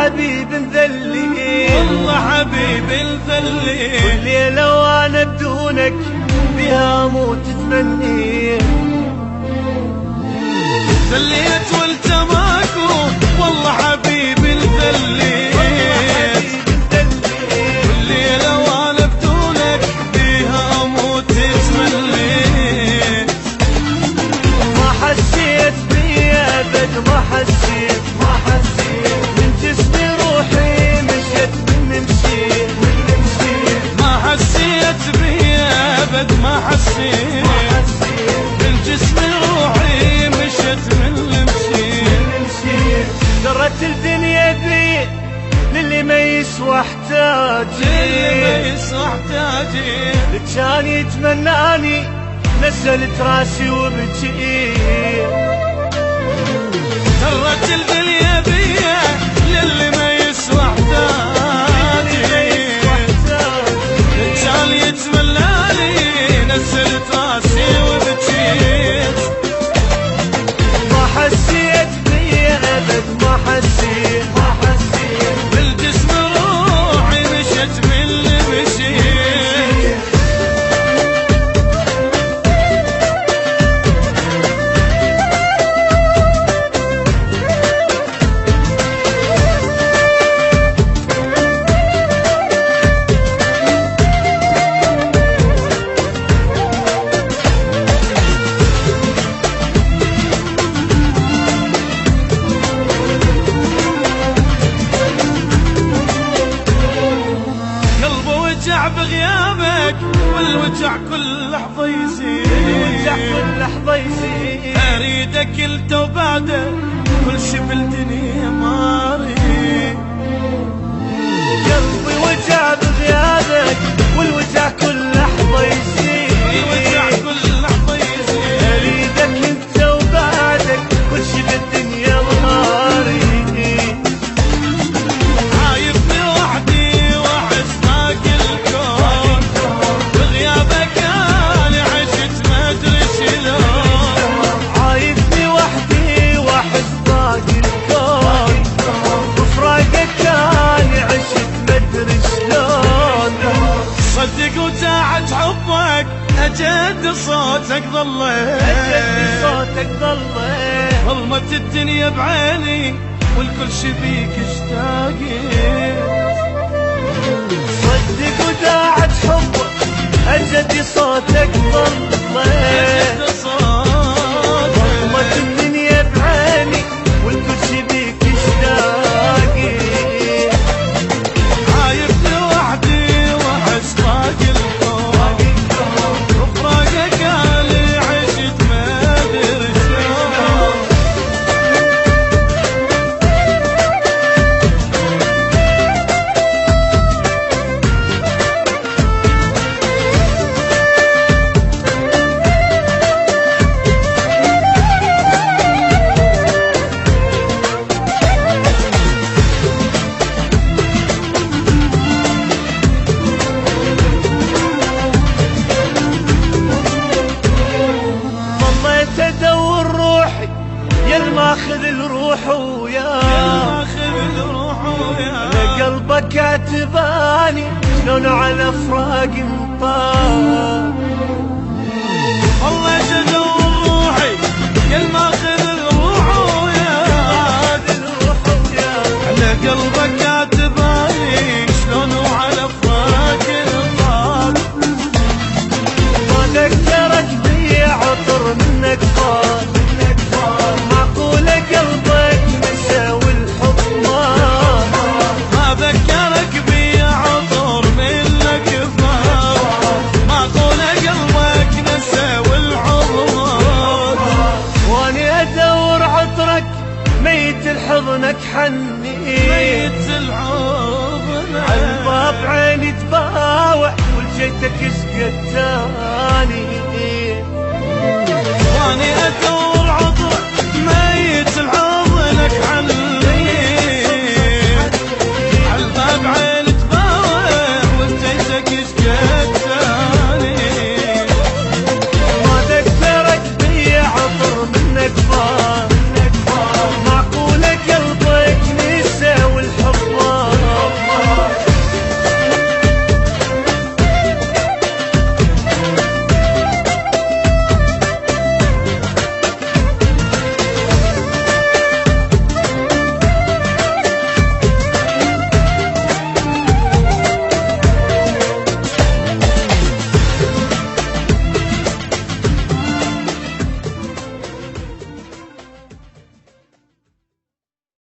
حبيب مذلي، والله حبيب مذلي، كل ليلة وانا بدونك بها اموت تمني. ذليت وانت ماكو والله حبيب مذلي، كل ليلة وانا بدونك بها اموت تمني. ما حسيت بي ابد، ما حسيت من جسمي روحي مشت من مشيت. ما حسيت بي ابد، ما حسيت من جسمي روحي مشت من مشيت. درت الدنيا بي للي ما يسوى احتاجي، كان يتمناني نزلت راسي وبكيت. درت الدنيا بيا للي ما يسوى احتاجي، كان يتمناني نزلت راسي وبكيت. ما حسيت بي ابد، ما حسيت بالجسم روحي مشت من اللي مشيت. بغيابك والوجع كل لحظة يزيد، اريدك انت وبعده كل شي بالدنيا ما اريد. قلبي وجع بغيابك والوجع كل لحظة يزيد، اريدك انت وبعدك كل شي بالدنيا ما اريد. عايبني وحدي واحس باقي الكون، بغيابك انا عشت ما ادري شلون. عايبني وحدي واحس باقي الكون، بفراقك انا عشت ما ادري شلون. صدق وساعة حبك اجد صوتك ظليت، ظلمت الدنيا بعيني والكل شي بيك اشتاقيت. صدق وداعت حبك أجدي صوتك ظليت، ظلمت الدنيا بعيني والكل شي بيك اشتاقي. عايبني وحدي واحس باقي الكون، بفراقك انا عشت ما ادري شلون. ماخذ الروح وياه، قلبك اعتباني شلون على فراق مطار. والله تدور روحي يا ماخذ الروح وياه، على قلبك اعتباني شلون على فراق مطار. ما ذكرك بي عطر منك طار، معقولة قلبك نسى والحب ما ذكرك بي عطر منك طار، معقولة قلبك نسى والحب. واني ادور عطرك ميت الحضنك حني، ميت الحضن عالباب عيني تباوع ولجيتك يسقى التاني.